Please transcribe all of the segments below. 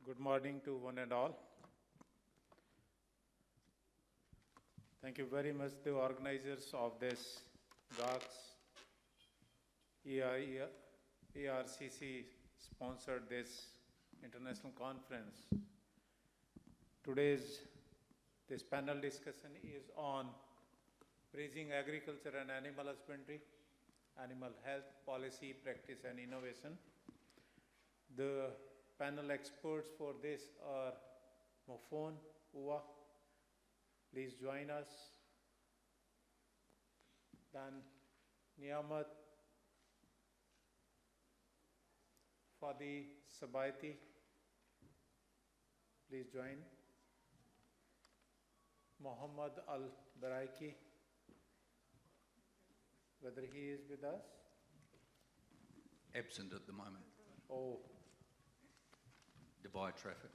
Good morning to one and all. Thank you very much to the organizers of this GarcX ERCC sponsored this international conference. This panel discussion is on bridging agriculture and animal husbandry, animal health, policy, practice and innovation. The panel experts for this are Mofon, Uwa, please join us. Then Niyamat, Fadi Sabaiti, please join. Muhammad Al-Baraiki, whether he is with us? Absent at the moment. Oh. Dubai traffic.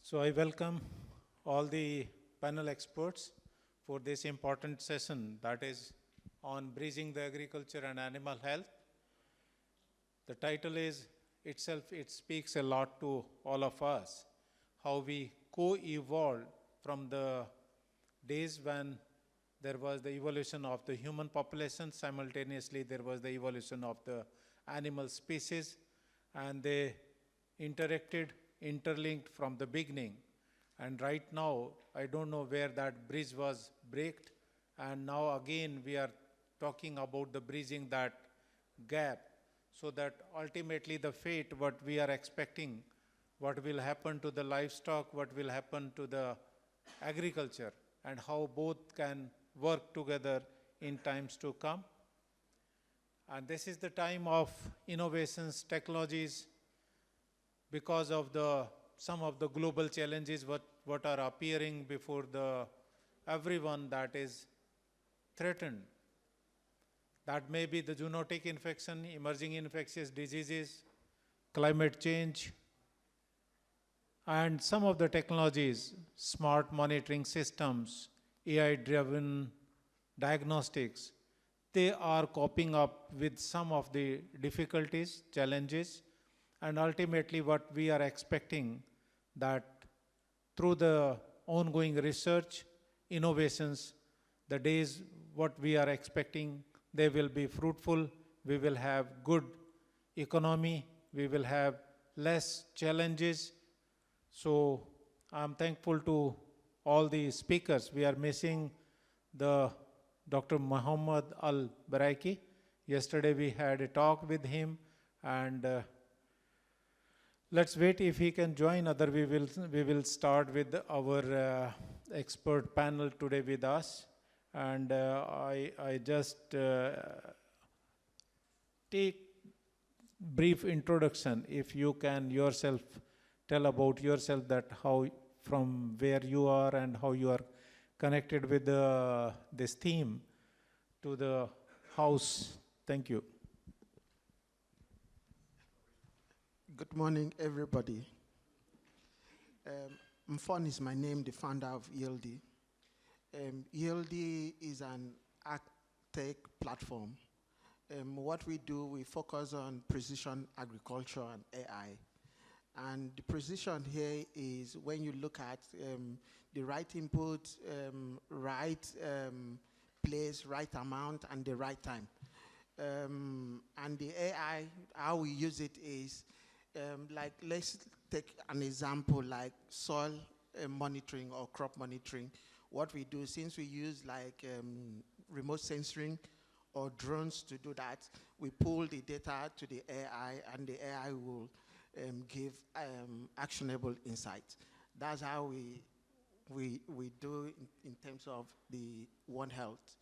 So I welcome all the panel experts for this important session that is on bridging the agriculture and animal health. The title is itself, it speaks a lot to all of us, how we co-evolved from the days when there was the evolution of the human population, simultaneously there was the evolution of the animal species, and they interlinked from the beginning. And right now, I don't know where that bridge was breaked, and now again we are talking about the bridging that gap, so that ultimately the fate, what we are expecting, what will happen to the livestock, what will happen to the agriculture, and how both can work together in times to come. And this is the time of innovations, technologies, because of some of the global challenges what are appearing before everyone that is threatened. That may be the zoonotic infection, emerging infectious diseases, climate change, and some of the technologies, smart monitoring systems, AI-driven diagnostics, they are coping up with some of the difficulties, challenges, and ultimately what we are expecting that through the ongoing research, innovations, the days what we are expecting, they will be fruitful, we will have good economy, we will have less challenges. So I'm thankful to all the speakers. We are missing the Dr. Muhammad Al-Baraiki. Yesterday we had a talk with him, and let's wait if he can join. Other we will start with our expert panel today with us. And I just take brief introduction. If you can yourself tell about yourself, that how from where you are and how you are connected with this theme to the house. Thank you. Good morning, everybody. Mfon is my name, the founder of ELD. ELD is an AgTech platform. What we do, we focus on precision agriculture and AI. And the precision here is when you look at the right input, right place, right amount, and the right time. And the AI, how we use it is, like let's take an example like soil monitoring or crop monitoring. What we do, since we use like remote sensing or drones to do that, we pull the data to the AI, and the AI will give actionable insights. That's how we do in terms of the One Health.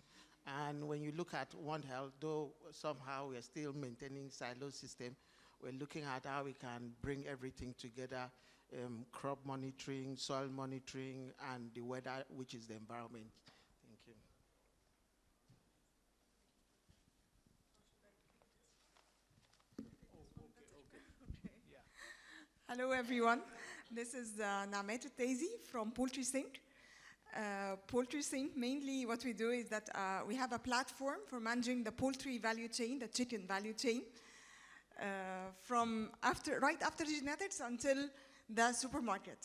And when you look at One Health, though somehow we are still maintaining silo system, we're looking at how we can bring everything together crop monitoring, soil monitoring, and the weather, which is the environment. Thank you. Hello, everyone. This is Namet Tazi from Poultry Sync. Poultry Sync, mainly what we do is that we have a platform for managing the poultry value chain, the chicken value chain, from right after genetics until the supermarket.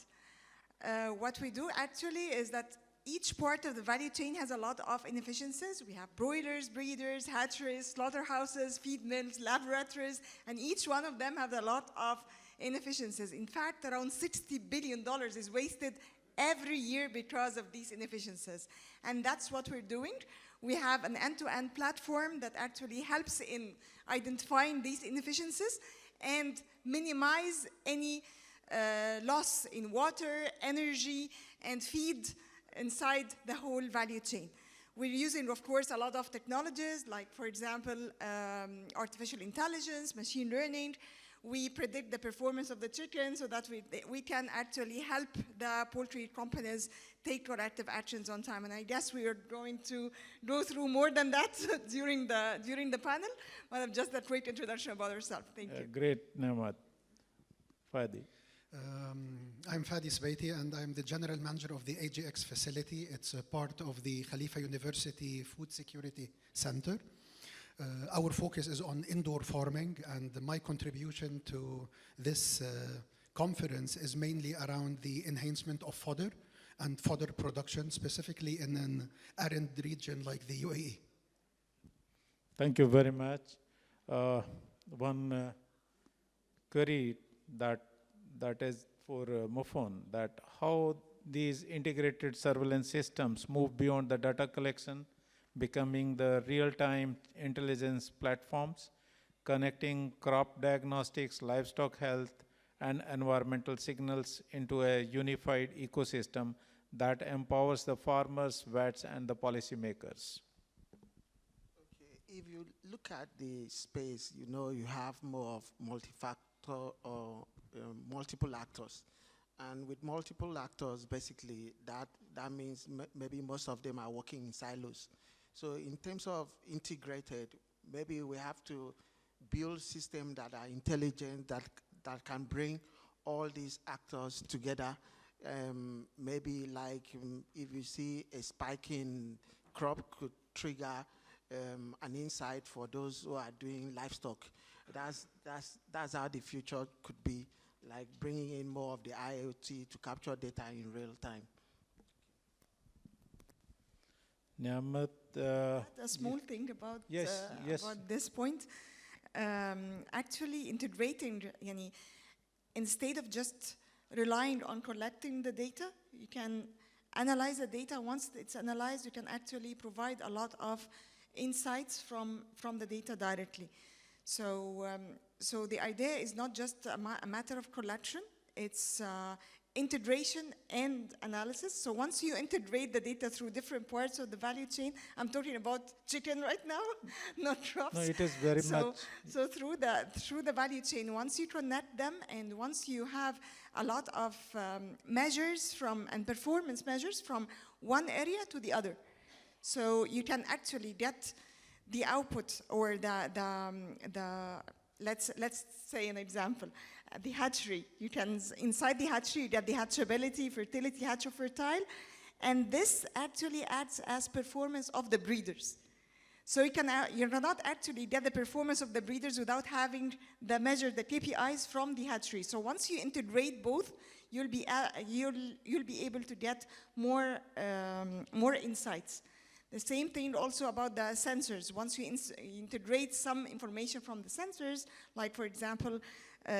What we do actually is that each part of the value chain has a lot of inefficiencies. We have broilers, breeders, hatcheries, slaughterhouses, feed mills, laboratories, and each one of them have a lot of inefficiencies. In fact, around $60 billion is wasted every year because of these inefficiencies. And that's what we're doing. We have an end-to-end platform that actually helps in identifying these inefficiencies and minimize any loss in water, energy, and feed inside the whole value chain. We're using, of course, a lot of technologies, like, for example, artificial intelligence, machine learning. We predict the performance of the chicken so that we can actually help the poultry companies take corrective actions on time. And I guess we are going to go through more than that during the panel, but just a quick introduction about ourselves. Thank you. Great, Namat. Fadi. I'm Fadi Sbaiti, and I'm the general manager of the AgX facility. It's a part of the Khalifa University Food Security Center. Our focus is on indoor farming, and my contribution to this conference is mainly around the enhancement of fodder and fodder production, specifically in an arid region like the UAE. Thank you very much. One query that is for Mufon, that how these integrated surveillance systems move beyond the data collection, becoming the real-time intelligence platforms, connecting crop diagnostics, livestock health, and environmental signals into a unified ecosystem that empowers the farmers, vets, and the policymakers. Okay, if you look at the space, you know you have more of multi-factor or multiple actors. And with multiple actors, basically, that means maybe most of them are working in silos. So in terms of integrated, maybe we have to build systems that are intelligent, that can bring all these actors together. Maybe like if you see a spike in crop could trigger an insight for those who are doing livestock. That's how the future could be, like bringing in more of the IoT to capture data in real time. Niamat, A small thing about, yes. about this point. Actually integrating, instead of just relying on collecting the data, you can analyze the data. Once it's analyzed, you can actually provide a lot of insights from the data directly. So, so the idea is not just a matter of collection, it's integration and analysis. So once you integrate the data through different parts of the value chain, I'm talking about chicken right now, not crops. No, it is very much. So through the value chain, once you connect them and once you have a lot of measures and performance measures from one area to the other, so you can actually get the output or let's say an example. The hatchery, you can, inside the hatchery, you get the hatchability, fertility, hatch or fertile, and this actually acts as performance of the breeders. So you cannot actually get the performance of the breeders without having the KPIs from the hatchery. So once you integrate both, you'll be able to get more insights. The same thing also about the sensors. Once you integrate some information from the sensors, like for example,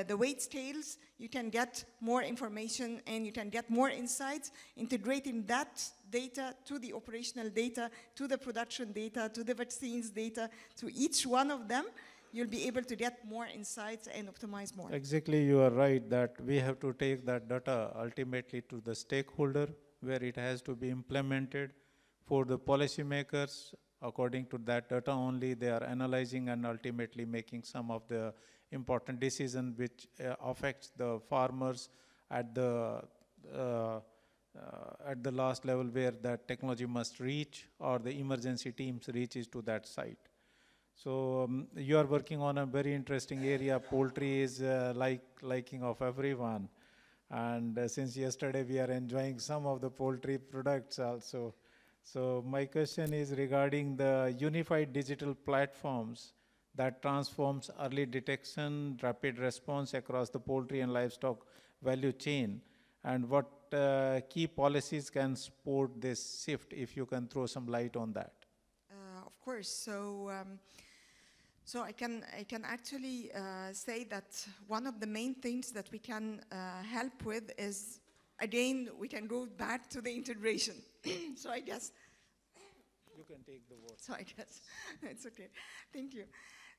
the weight scales, you can get more information and you can get more insights, integrating that data to the operational data, to the production data, to the vaccines data, to each one of them, you'll be able to get more insights and optimize more. Exactly, you are right that we have to take that data ultimately to the stakeholder where it has to be implemented. For the policymakers, according to that data only, they are analyzing and ultimately making some of the important decisions which affects the farmers at the last level where that technology must reach, or the emergency teams reaches to that site. So you are working on a very interesting area. Poultry is liking of everyone. And since yesterday we are enjoying some of the poultry products also. So my question is regarding the unified digital platforms that transforms early detection, rapid response across the poultry and livestock value chain, and what key policies can support this shift, if you can throw some light on that. Of course. So I can actually say that one of the main things that we can help with is, again, we can go back to the integration. So I guess you can take the word. So I guess it's okay. Thank you.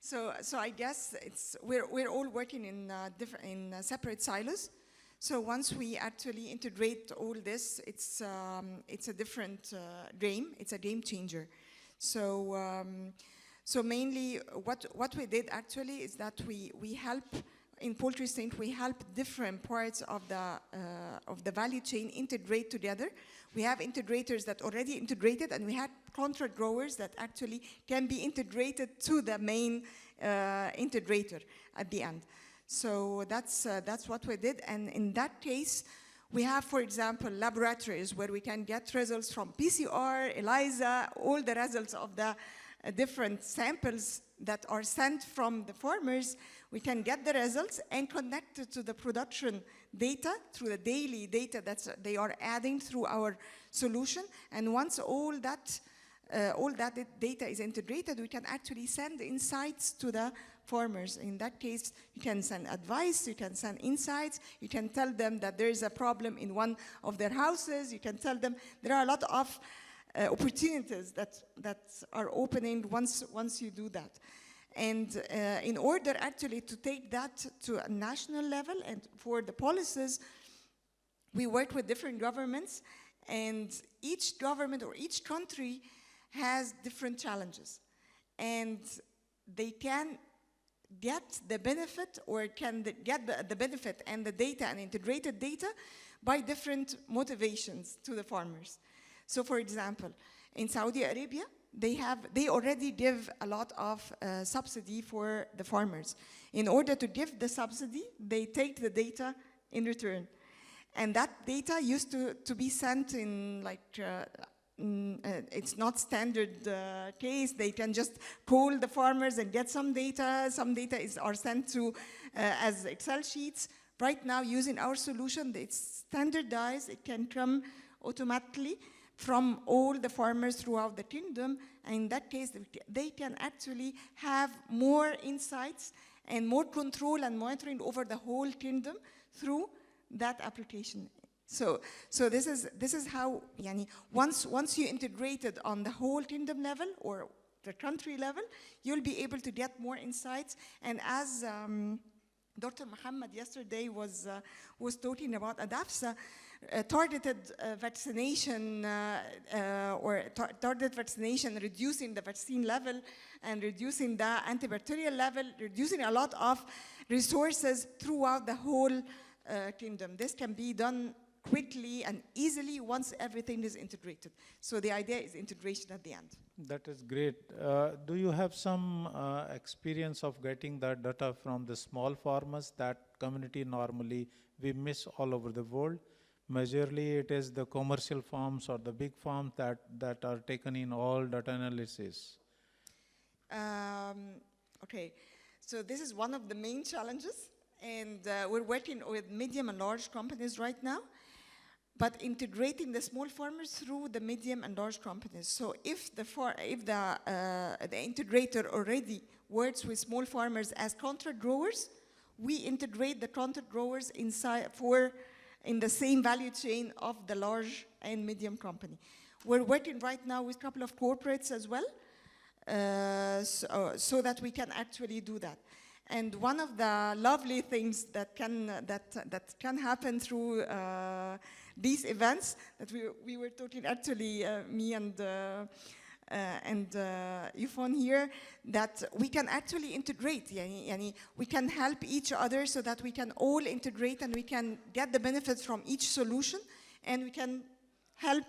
So I guess we're all working in separate silos. So once we actually integrate all this, it's a different game. It's a game changer. So mainly what we did actually is that we help in poultry state, we help different parts of the value chain integrate together. We have integrators that already integrated, and we had contract growers that actually can be integrated to the main integrator at the end. So that's what we did, and in that case, we have, for example, laboratories where we can get results from PCR, ELISA, all the results of the different samples that are sent from the farmers. We can get the results and connect it to the production data through the daily data that they are adding through our solution. And once all that data is integrated, we can actually send insights to the farmers. In that case, you can send advice, you can send insights, you can tell them that there is a problem in one of their houses, you can tell them there are a lot of opportunities that are opening once you do that. And in order actually to take that to a national level and for the policies, we work with different governments, and each government or each country has different challenges. And they can get the benefit, or can get the benefit and the data and integrated data by different motivations to the farmers. So for example, in Saudi Arabia, they already give a lot of subsidy for the farmers. In order to give the subsidy, they take the data in return. And that data used to be sent in it's not standard case. They can just call the farmers and get some data. Some data are sent to as Excel sheets. Right now, using our solution, it's standardized. It can come automatically from all the farmers throughout the kingdom. And in that case, they can actually have more insights and more control and monitoring over the whole kingdom through that application. So this is how, once you integrate it on the whole kingdom level or the country level, you'll be able to get more insights. And as Dr. Muhammad yesterday was talking about ADAFSA, targeted vaccination targeted vaccination, reducing the vaccine level and reducing the antibacterial level, reducing a lot of resources throughout the whole kingdom. This can be done quickly and easily once everything is integrated. So the idea is integration at the end. That is great. Do you have some experience of getting that data from the small farmers? That community normally we miss all over the world. Majorly it is the commercial farms or the big farms that are taken in all data analysis. Okay, so this is one of the main challenges, and we're working with medium and large companies right now, but integrating the small farmers through the medium and large companies. So if the integrator already works with small farmers as contract growers, we integrate the contract growers in the same value chain of the large and medium company. We're working right now with a couple of corporates as well, so that we can actually do that. And one of the lovely things that can happen through these events that we were talking, actually, me and and Yufon here, that we can actually integrate. Yani we can help each other so that we can all integrate and we can get the benefits from each solution, and we can help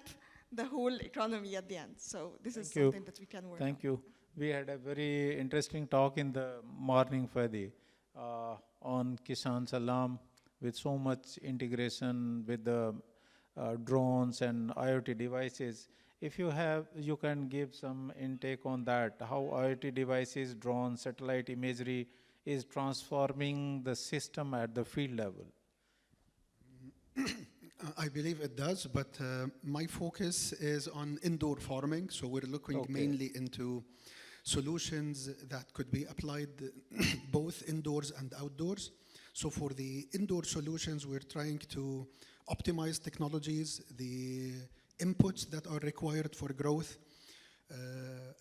the whole economy at the end. So this is something that we can work on. Thank you. We had a very interesting talk in the morning, Fadi, on Kisan Salam, with so much integration with the drones and IoT devices. If you have, you can give some intake on that, how IoT devices, drones, satellite imagery is transforming the system at the field level. I believe it does, but my focus is on indoor farming. So we're looking mainly into solutions that could be applied both indoors and outdoors. So for the indoor solutions, we're trying to optimize technologies, the inputs that are required for growth.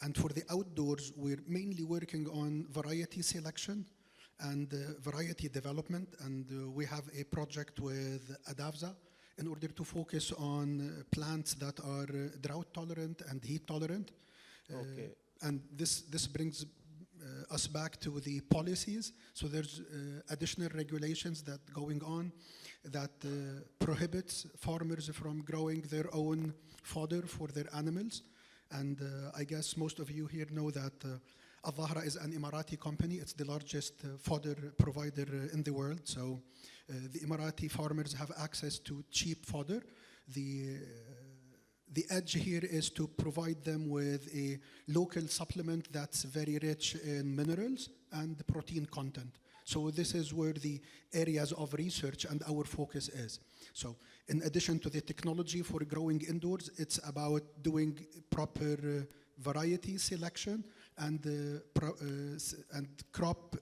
And for the outdoors, we're mainly working on variety selection and variety development. And we have a project with ADAVSA in order to focus on plants that are drought tolerant and heat tolerant. And this brings us back to the policies. So there's additional regulations that going on that prohibits farmers from growing their own fodder for their animals. And I guess most of you here know that Al-Zahra is an Emirati company. It's the largest fodder provider in the world. So the Emirati farmers have access to cheap fodder. The edge here is to provide them with a local supplement that's very rich in minerals and protein content. So this is where the areas of research and our focus is. So in addition to the technology for growing indoors, it's about doing proper variety selection and crop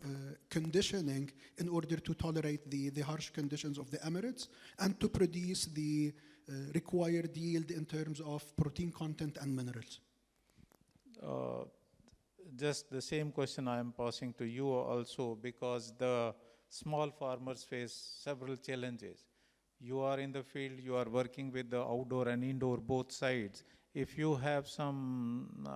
conditioning in order to tolerate the harsh conditions of the Emirates and to produce the required yield in terms of protein content and minerals. Just the same question I am posing to you also, because the small farmers face several challenges. You are in the field, you are working with the outdoor and indoor both sides. If you have some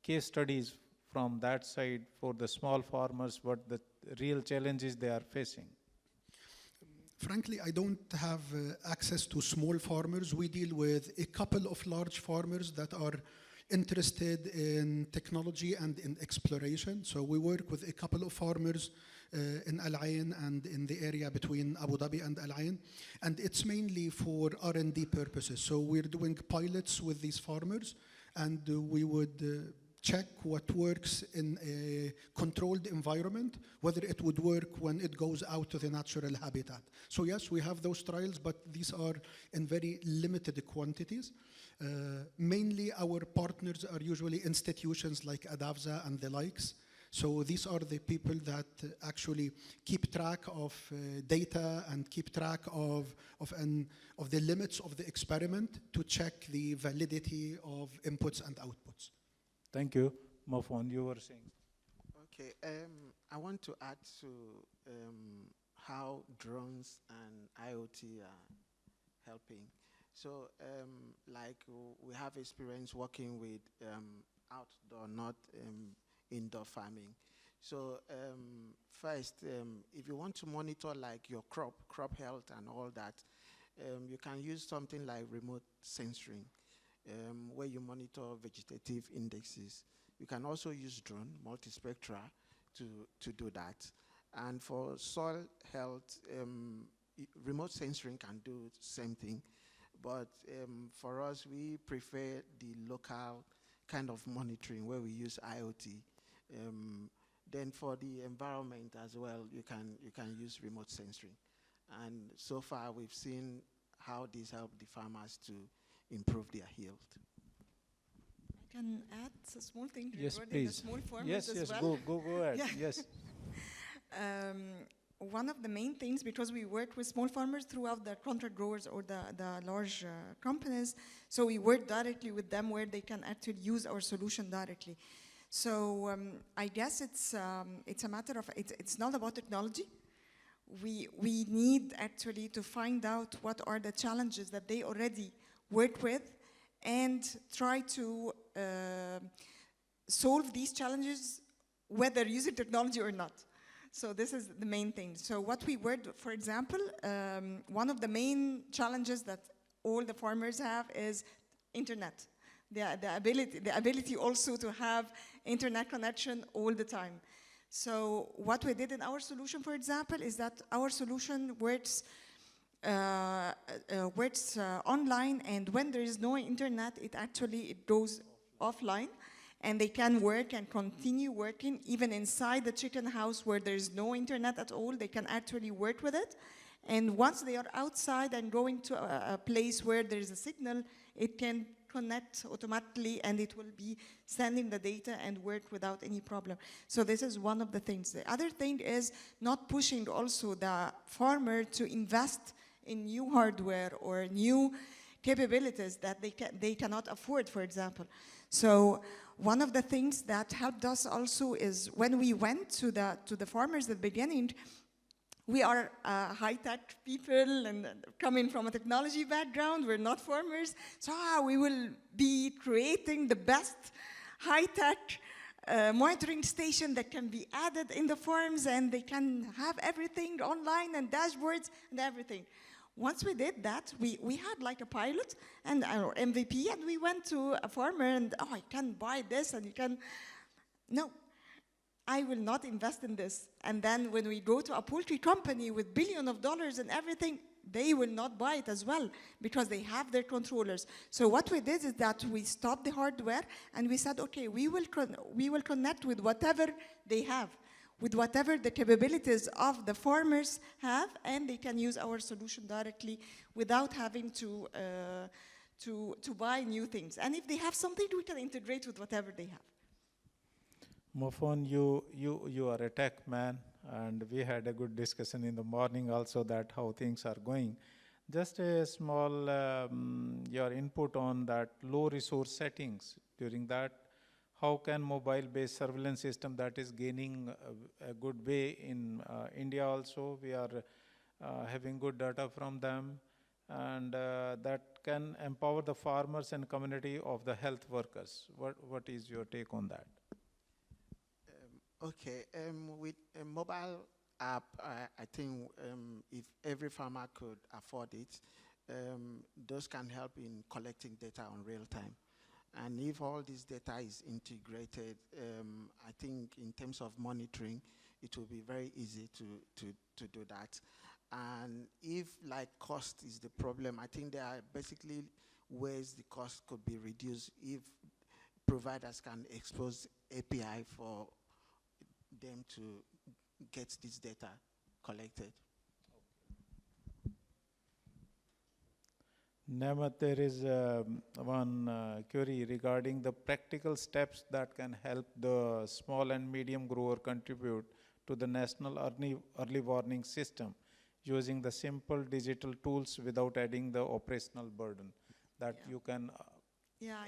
case studies from that side for the small farmers, what the real challenges they are facing? Frankly, I don't have access to small farmers. We deal with a couple of large farmers that are interested in technology and in exploration. So we work with a couple of farmers in Al Ain and in the area between Abu Dhabi and Al Ain. And it's mainly for R&D purposes. So we're doing pilots with these farmers, and we would check what works in a controlled environment, whether it would work when it goes out to the natural habitat. So yes, we have those trials, but these are in very limited quantities. Mainly our partners are usually institutions like ADAVSA and the likes. So these are the people that actually keep track of data and keep track of the limits of the experiment to check the validity of inputs and outputs. Thank you. Mafon, you were saying. Okay, I want to add to how drones and IoT are helping. So, like we have experience working with outdoor, not indoor farming. So, first, if you want to monitor like your crop health and all that, you can use something like remote sensoring, where you monitor vegetative indexes. You can also use drone, multispectra, to do that. And for soil health, remote sensoring can do the same thing. But for us, we prefer the local kind of monitoring where we use IoT. Then for the environment as well, you can use remote sensoring. And so far, we've seen how this helped the farmers to improve their yield. I can add a small thing Yes, regarding please. the small farmers Yes, as yes, well. go ahead. Yeah. Yes. One of the main things, because we work with small farmers throughout the contract growers or the large companies, so we work directly with them where they can actually use our solution directly. So I guess it's a matter of, it's not about technology. We need actually to find out what are the challenges that they already work with and try to solve these challenges whether using technology or not. So this is the main thing. So what we worked, for example, one of the main challenges that all the farmers have is internet. The ability also to have internet connection all the time. So what we did in our solution, for example, is that our solution works online, and when there is no internet, it goes offline, and they can work and continue working even inside the chicken house where there is no internet at all. They can actually work with it, and once they are outside and going to a place where there is a signal, it can connect automatically, and it will be sending the data and work without any problem. So this is one of the things. The other thing is not pushing also the farmer to invest in new hardware or new capabilities that they cannot afford, for example. So one of the things that helped us also is when we went to the farmers at the beginning, we are high-tech people and coming from a technology background. We're not farmers. So we will be creating the best high-tech monitoring station that can be added in the farms, and they can have everything online and dashboards and everything. Once we did that, we had like a pilot and our MVP, and we went to a farmer and, oh, I can buy this, and you can, no. I will not invest in this. And then when we go to a poultry company with billions of dollars and everything, they will not buy it as well because they have their controllers. So what we did is that we stopped the hardware and we said, okay, we will connect with whatever they have, with whatever the capabilities of the farmers have, and they can use our solution directly without having to buy new things. And if they have something, we can integrate with whatever they have. Mofon, you are a tech man, and we had a good discussion in the morning also that how things are going. Just a small your input on that low resource settings. During that, how can mobile-based surveillance system that is gaining a good way in India also? We are having good data from them, and that can empower the farmers and community of the health workers. What is your take on that? Okay, with a mobile app, I think if every farmer could afford it, those can help in collecting data on real time. And if all this data is integrated, I think in terms of monitoring, it will be very easy to do that. And if like cost is the problem, I think there are basically ways the cost could be reduced if providers can expose API for them to get this data collected. Namath, there is one query regarding the practical steps that can help the small and medium grower contribute to the national early warning system using the simple digital tools without adding the operational burden. That you can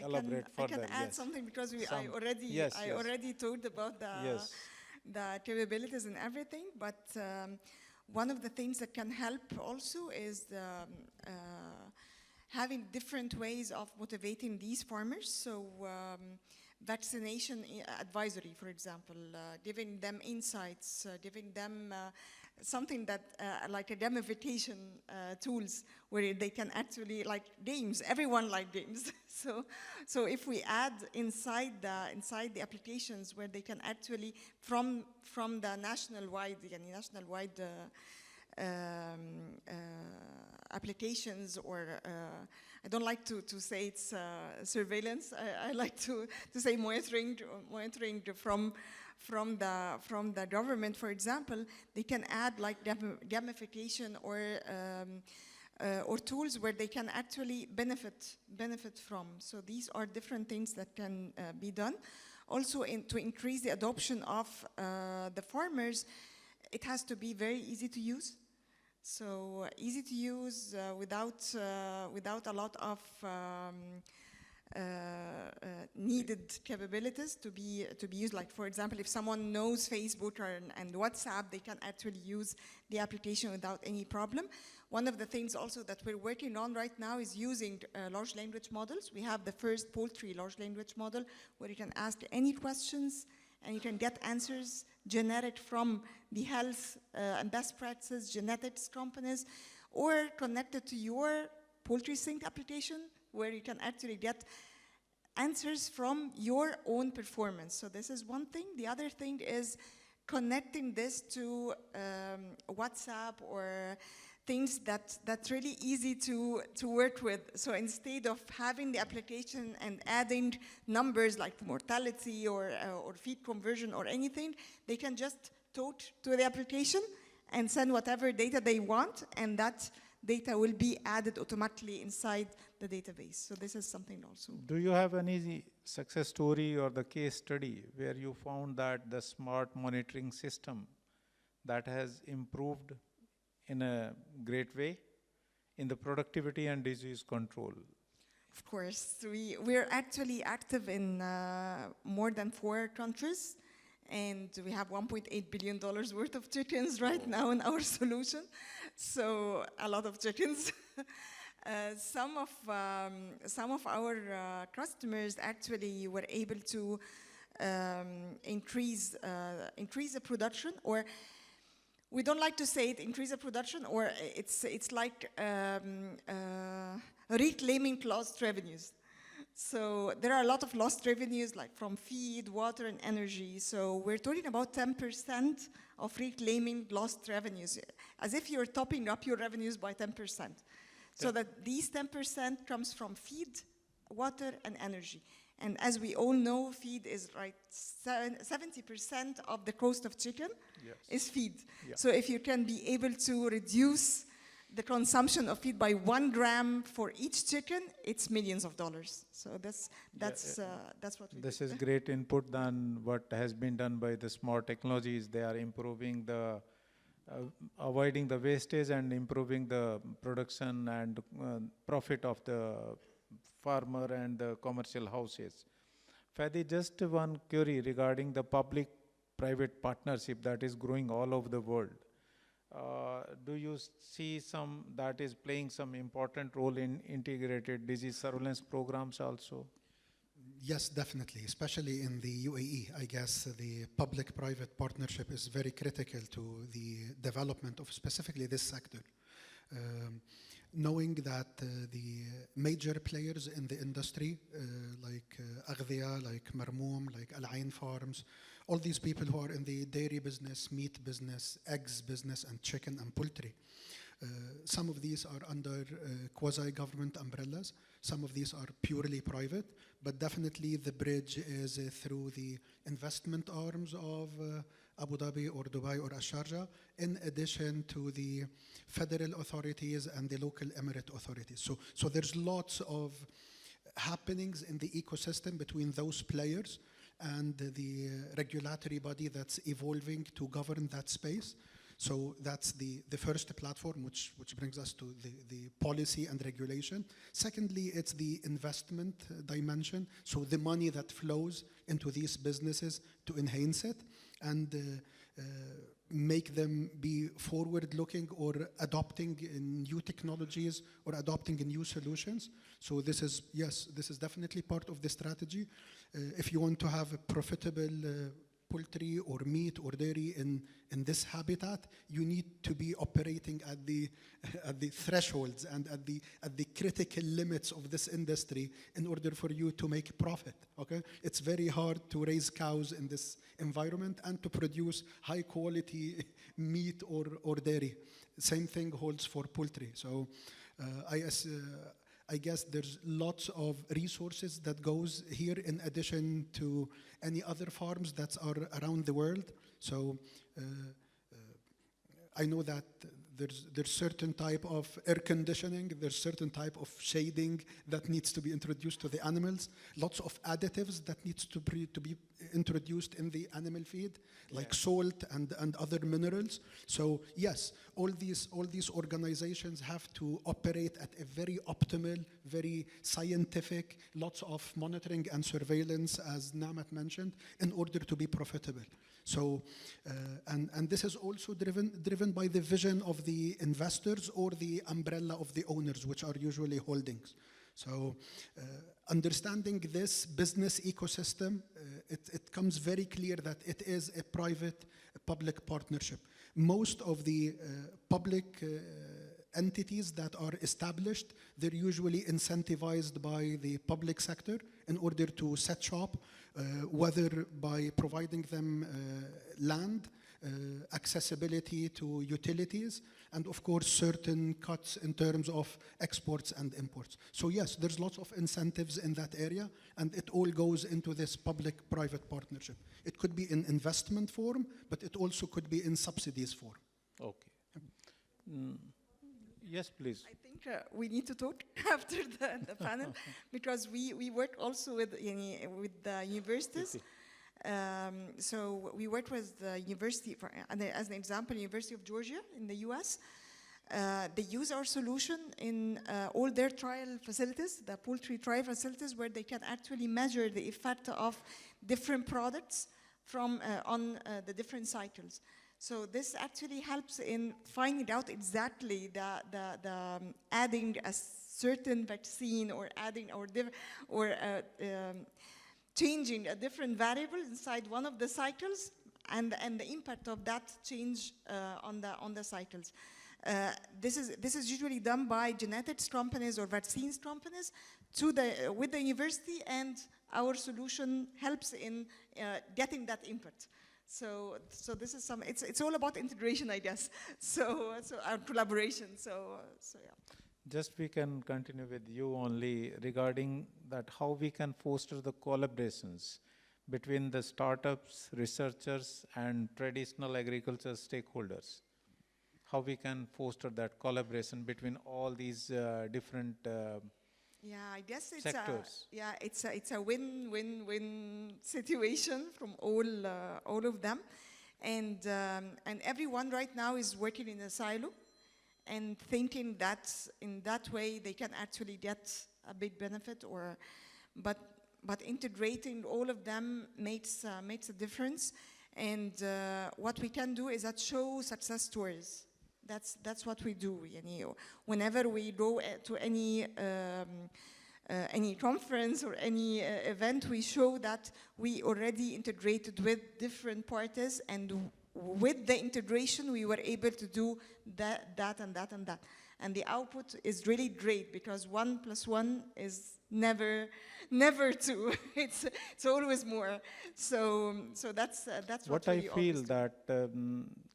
elaborate further. I can add something because I already talked about the capabilities and everything, but one of the things that can help also is having different ways of motivating these farmers. So vaccination advisory, for example, giving them insights, giving them something that like a gamification tools where they can actually, like games, everyone like games. So if we add inside the applications where they can actually from the nationwide applications, or I don't like to say it's surveillance. I like to say monitoring from the government, for example, they can add like gamification or tools where they can actually benefit from. So these are different things that can be done. Also, to increase the adoption of the farmers, it has to be very easy to use. So easy to use without a lot of needed capabilities to be used. Like, for example, if someone knows Facebook and WhatsApp, they can actually use the application without any problem. One of the things also that we're working on right now is using large language models. We have the first poultry large language model where you can ask any questions and you can get answers generated from the health and best practices genetics companies, or connected to your poultry sync application, where you can actually get answers from your own performance. So this is one thing. The other thing is connecting this to WhatsApp or things that's really easy to work with. So instead of having the application and adding numbers like mortality or feed conversion or anything, they can just talk to the application and send whatever data they want, and that data will be added automatically inside the database. So this is something also. Do you have any success story or the case study where you found that the smart monitoring system that has improved in a great way in the productivity and disease control? Of course, we're actually active in more than 4 countries, and we have $1.8 billion worth of chickens right now in our solution. So a lot of chickens. Some of our customers actually were able to increase the production, or we don't like to say it increase the production, or it's like reclaiming lost revenues. So there are a lot of lost revenues, like from feed, water, and energy. So we're talking about 10% of reclaiming lost revenues, as if you're topping up your revenues by 10%. So that these 10% comes from feed, water, and energy. And as we all know, feed is 70% of the cost of chicken is feed. Yeah. So if you can be able to reduce the consumption of feed by 1 gram for each chicken, it's millions of dollars. So that's what we do. This is great input than what has been done by the smart technologies. They are improving the avoiding the wastage and improving the production and profit of the farmer and the commercial houses. Fadi, just one query regarding the public-private partnership that is growing all over the world. Do you see some that is playing some important role in integrated disease surveillance programs also? Yes, definitely, especially in the UAE. I guess the public-private partnership is very critical to the development of specifically this sector. Knowing that the major players in the industry, like Aghdhiya, like Marmoom, like Al Ain Farms, all these people who are in the dairy business, meat business, eggs business, and chicken and poultry. Some of these are under quasi-government umbrellas. Some of these are purely private, but definitely the bridge is through the investment arms of Abu Dhabi or Dubai or Sharjah, in addition to the federal authorities and the local emirate authorities. So there's lots of happenings in the ecosystem between those players and the regulatory body that's evolving to govern that space. So that's the first platform, which brings us to the policy and regulation. Secondly, it's the investment dimension, so the money that flows into these businesses to enhance it and make them be forward-looking or adopting new technologies or adopting new solutions. So this is definitely part of the strategy. If you want to have a profitable poultry or meat or dairy in this habitat, you need to be operating at the thresholds and at the critical limits of this industry in order for you to make profit. Okay, it's very hard to raise cows in this environment and to produce high quality meat or dairy. Same thing holds for poultry. So I guess there's lots of resources that goes here in addition to any other farms that are around the world. So I know that there's certain type of air conditioning, there's certain type of shading that needs to be introduced to the animals, lots of additives that needs to be introduced in the animal feed, like salt and other minerals. So yes, all these organizations have to operate at a very optimal, very scientific, lots of monitoring and surveillance, as Namat mentioned, in order to be profitable. So, and this is also driven by the vision of the investors or the umbrella of the owners, which are usually holdings. So understanding this business ecosystem, it comes very clear that it is a private-public partnership. Most of the public entities that are established, they're usually incentivized by the public sector in order to set shop, whether by providing them land, accessibility to utilities, and of course certain cuts in terms of exports and imports. So yes, there's lots of incentives in that area, and it all goes into this public-private partnership. It could be in investment form, but it also could be in subsidies form. Okay. Yes, please. I think we need to talk after the panel, because we work also with the universities. So we work with the university, as an example, University of Georgia in the US. They use our solution in all their trial facilities, the poultry trial facilities, where they can actually measure the effect of different products from on the different cycles. So this actually helps in finding out exactly the adding a certain vaccine or adding changing a different variable inside one of the cycles, and the impact of that change on the cycles. This is usually done by genetics companies or vaccines companies with the university, and our solution helps in getting that input. So this is it's all about integration, I guess. So our collaboration. So yeah. Just we can continue with you only regarding that how we can foster the collaborations between the startups, researchers, and traditional agriculture stakeholders. How we can foster that collaboration between all these different yeah, I guess it's sectors. It's a win-win-win situation from all of them, and everyone right now is working in a silo, and thinking that in that way they can actually get a big benefit, but integrating all of them makes a difference. And what we can do is that show success stories. That's what we do. Whenever we go to any conference or any event, we show that we already integrated with different parties, and with the integration, we were able to do that, and that, and that. And the output is really great, because 1 + 1 is never 2. It's always more. So that's what we I feel that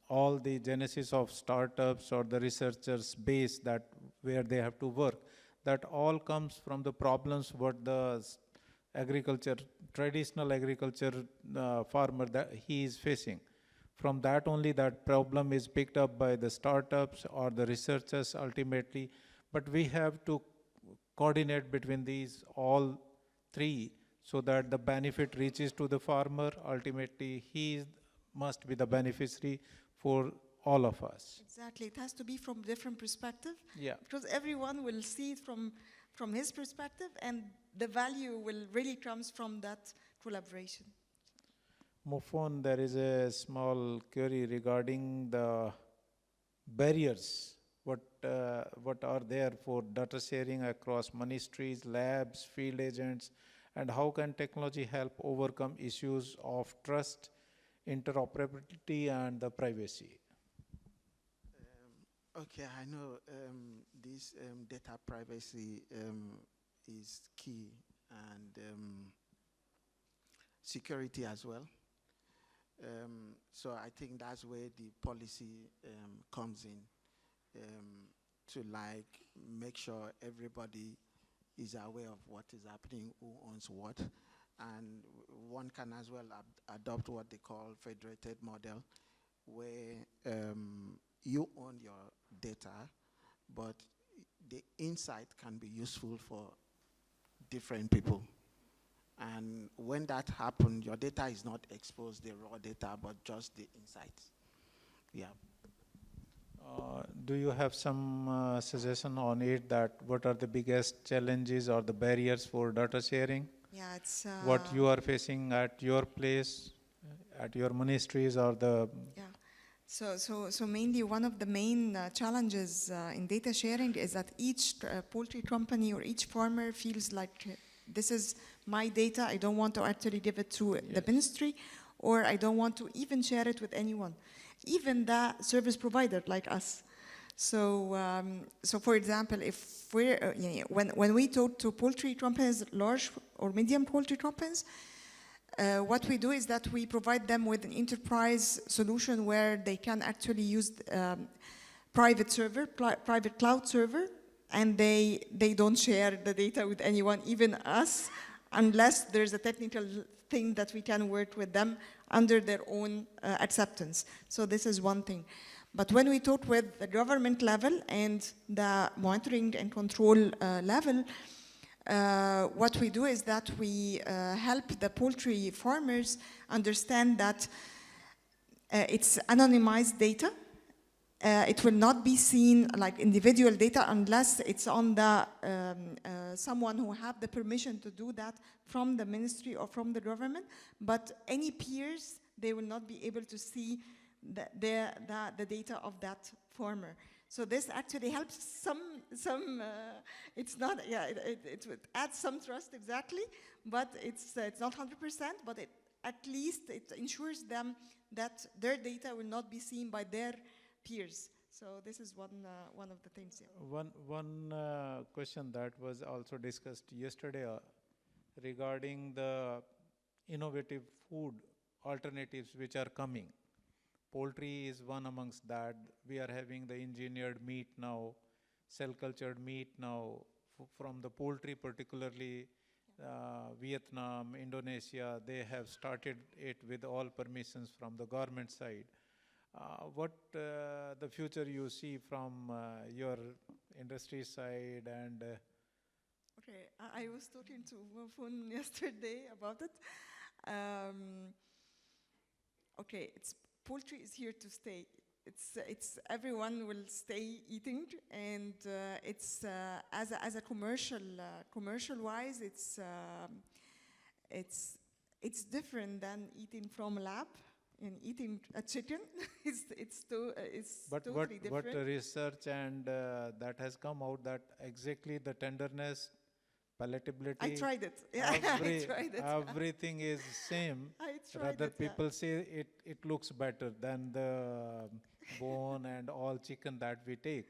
all the genesis of startups or the researchers' base that where they have to work, that all comes from the problems what the traditional agriculture farmer that he is facing. From that only that problem is picked up by the startups or the researchers ultimately. But we have to coordinate between these all three so that the benefit reaches to the farmer. Ultimately, he must be the beneficiary for all of us. Exactly. It has to be from different perspective. Yeah. Because everyone will see it from his perspective, and the value will really comes from that collaboration. Mufon, there is a small query regarding the barriers. What are there for data sharing across ministries, labs, field agents, and how can technology help overcome issues of trust, interoperability, and the privacy? Okay, I know this data privacy is key, and security as well. So I think that's where the policy comes in, to make sure everybody is aware of what is happening, who owns what, and one can as well adopt what they call federated model, where you own your data, but the insight can be useful for different people. And when that happens, your data is not exposed, the raw data, but just the insights. Yeah. do you have some suggestion on it, that what are the biggest challenges or the barriers for data sharing? Yeah, it's What you are facing at your place, at your ministries, or the... yeah. So mainly one of the main challenges in data sharing is that each poultry company or each farmer feels like this is my data, I don't want to actually give it to the ministry, or I don't want to even share it with anyone, even the service provider like us. So, so for example, if we're, when we talk to poultry companies, large or medium poultry companies, what we do is that we provide them with an enterprise solution where they can actually use private server, private cloud server, and they don't share the data with anyone, even us, unless there's a technical thing that we can work with them under their own acceptance. So this is one thing. But when we talk with the government level and the monitoring and control level, what we do is that we help the poultry farmers understand that it's anonymized data. It will not be seen like individual data unless it's on the someone who have the permission to do that from the ministry or from the government. But any peers, they will not be able to see the data of that farmer. So this actually helps some it's not, yeah, it would add some trust exactly, but it's not 100%, but at least it ensures them that their data will not be seen by their peers. So this is one of the things. Yeah. One question that was also discussed yesterday regarding the innovative food alternatives which are coming. Poultry is one amongst that. We are having the engineered meat now, cell-cultured meat now, from the poultry particularly. Vietnam, Indonesia, they have started it with all permissions from the government side. What the future you see from your industry side and... Okay, I was talking to Mafun yesterday about it. Okay, poultry is here to stay. It's everyone will stay eating, and it's as a commercial wise, it's different than eating from a lab. And eating a chicken, it's totally different. What research and that has come out that exactly the tenderness, palatability. I tried it. Yeah, I tried it. Everything is same. I tried Rather it, people say it looks better than the bone and all chicken that we take.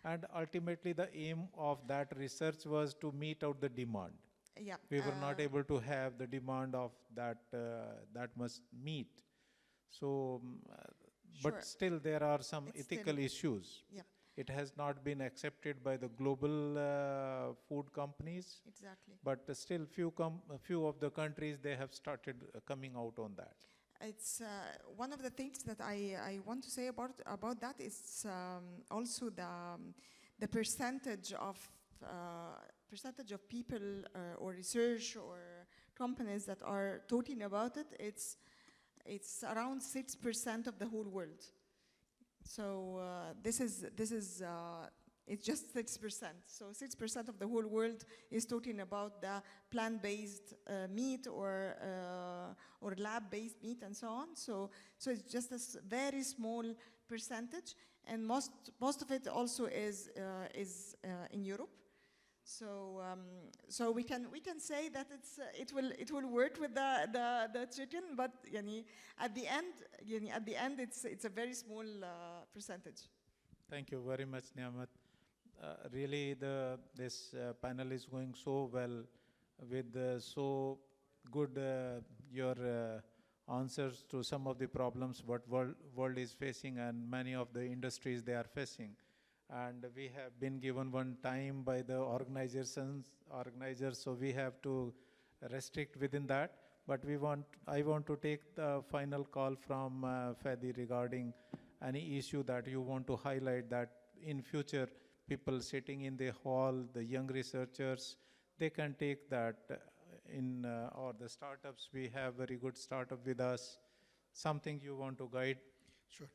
And ultimately the aim of that research was to meet out the demand. Yeah. We were not able to have the demand of that much meat. So, Sure. but still there are some ethical issues. Yeah. It has not been accepted by the global food companies. Exactly. But still few of the countries, they have started coming out on that. It's one of the things that I want to say about that is also the percentage of people or research or companies that are talking about it. It's around 6% of the whole world. So this is it's just 6%. So 6% of the whole world is talking about the plant-based meat or lab-based meat and so on. So it's just a very small percentage, and most of it also is in Europe. So we can say that it will work with the chicken, but at the end it's a very small percentage. Thank you very much, Niamat. Really, this panel is going so well with so good your answers to some of the problems what world is facing and many of the industries they are facing. And we have been given one time by the organizers, so we have to restrict within that. But I want to take the final call from Fadi regarding any issue that you want to highlight, that in future people sitting in the hall, the young researchers, they can take that or the startups. We have very good startup with us. Something you want to guide? Sure.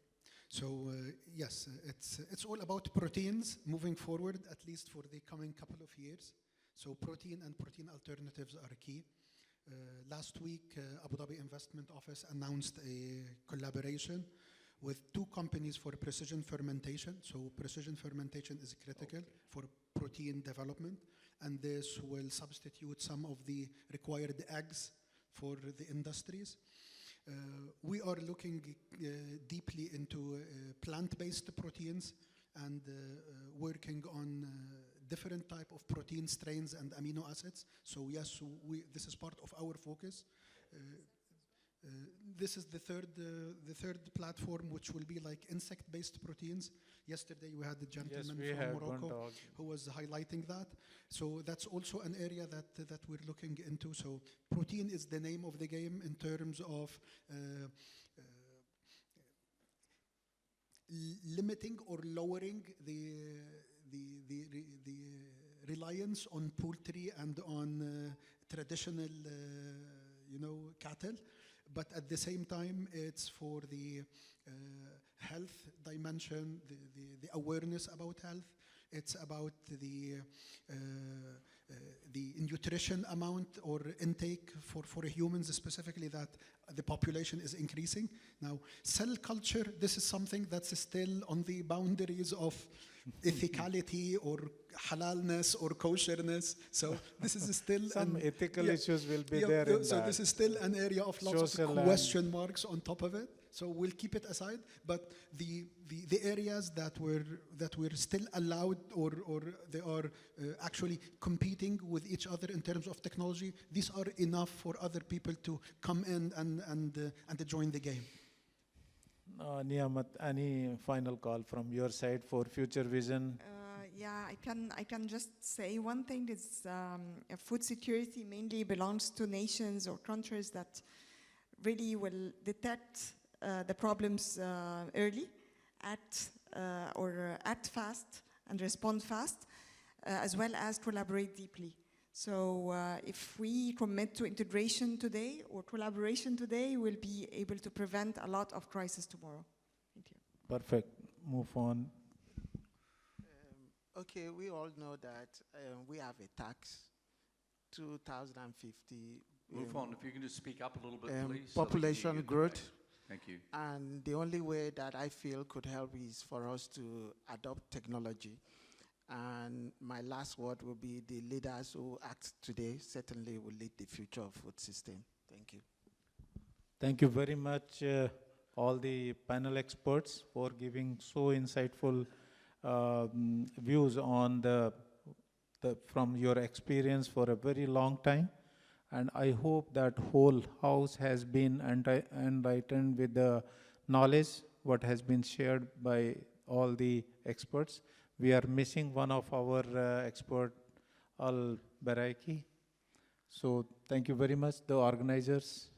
So yes, it's all about proteins moving forward, at least for the coming couple of years. So protein and protein alternatives are key. Last week, Abu Dhabi Investment Office announced a collaboration with 2 companies for precision fermentation. So precision fermentation is critical for protein development, and this will substitute some of the required eggs for the industries. We are looking deeply into plant-based proteins and working on different type of protein strains and amino acids. So yes, this is part of our focus. This is the third platform, which will be like insect-based proteins. Yesterday we had the gentleman from Morocco who was highlighting that. So that's also an area that we're looking into. So protein is the name of the game in terms of limiting or lowering the reliance on poultry and on traditional cattle. But at the same time, it's for the health dimension, the awareness about health. It's about the nutrition amount or intake for humans specifically, that the population is increasing. Now, cell culture, this is something that's still on the boundaries of ethicality or halalness or kosherness. So this is still some ethical issues will be there. So this is still an area of lots of question marks on top of it. So we'll keep it aside. But the areas that we're still allowed or they are actually competing with each other in terms of technology, these are enough for other people to come in and join the game. Niyamat, any final call from your side for future vision? Yeah, I can just say one thing is food security mainly belongs to nations or countries that really will detect the problems early, act fast and respond fast, as well as collaborate deeply. So if we commit to integration today or collaboration today, we'll be able to prevent a lot of crises tomorrow. Thank you. Perfect. Move on. Okay, we all know that we have a tax, 2050. Move on. If you can just speak up a little bit, please. Population growth. Thank you. And the only way that I feel could help is for us to adopt technology. And my last word will be the leaders who act today certainly will lead the future of food system. Thank you. Thank you very much, all the panel experts, for giving so insightful views on from your experience for a very long time. And I hope that whole house has been enlightened with the knowledge what has been shared by all the experts. We are missing one of our expert, Al Baraiki. So thank you very much, the organizers.